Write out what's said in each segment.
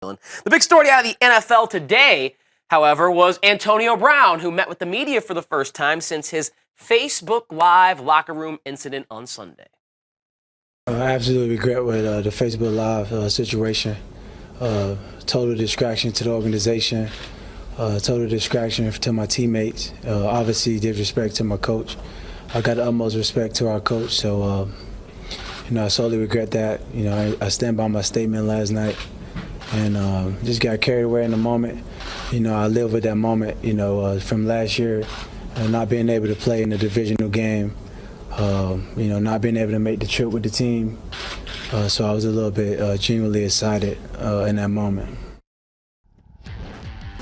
The big story out of the NFL today, however, was Antonio Brown, who met with the media for the first time since his Facebook Live locker room incident on Sunday. I absolutely regret with the Facebook Live situation. Total distraction to the organization, total distraction to my teammates, obviously disrespect to my coach. I got the utmost respect to our coach, so I solely regret that. I stand by my statement last night and just got carried away in the moment. I live with that moment, from last year, not being able to play in the divisional game, not being able to make the trip with the team. So I was a little bit genuinely excited in that moment.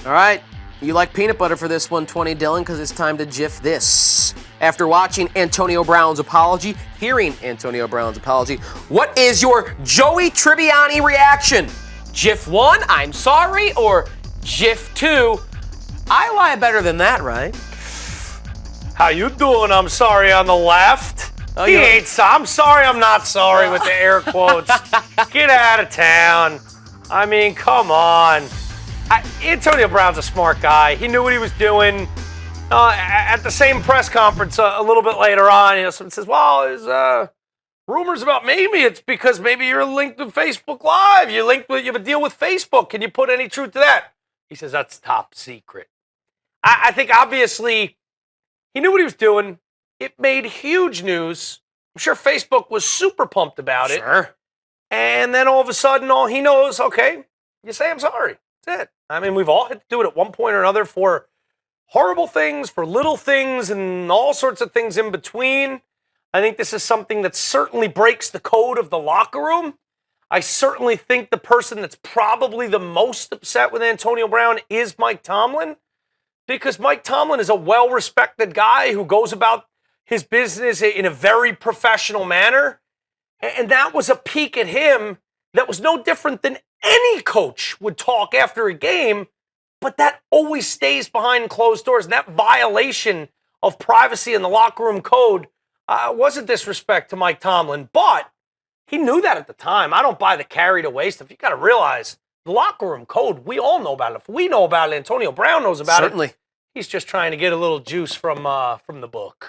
All right, you like peanut butter for this 120, Dylan, because it's time to GIF this. After watching Antonio Brown's apology, hearing Antonio Brown's apology, what is your Joey Tribbiani reaction? GIF 1, I'm sorry, or GIF 2, I lie better than that, right? How you doing? I'm sorry on the left. Oh, I'm sorry, I'm not sorry with the air quotes. Get out of town. I mean, come on. Antonio Brown's a smart guy. He knew what he was doing. At the same press conference a little bit later on, someone says, well, there's rumors about maybe it's because maybe you're linked with Facebook Live. You have a deal with Facebook. Can you put any truth to that? He says, that's top secret. I think obviously he knew what he was doing. It made huge news. I'm sure Facebook was super pumped about it. Sure. And then all of a sudden, all he knows, okay, you say I'm sorry. That's it. I mean, we've all had to do it at one point or another for horrible things, for little things, and all sorts of things in between. I think this is something that certainly breaks the code of the locker room. I certainly think the person that's probably the most upset with Antonio Brown is Mike Tomlin, because Mike Tomlin is a well-respected guy who goes about his business in a very professional manner. And that was a peek at him that was no different than any coach would talk after a game, but that always stays behind closed doors. And that violation of privacy in the locker room code wasn't disrespect to Mike Tomlin, but he knew that at the time. I don't buy the carried away stuff. You got to realize the locker room code, we all know about it. If we know about it, Antonio Brown knows about it. Certainly. He's just trying to get a little juice from the book.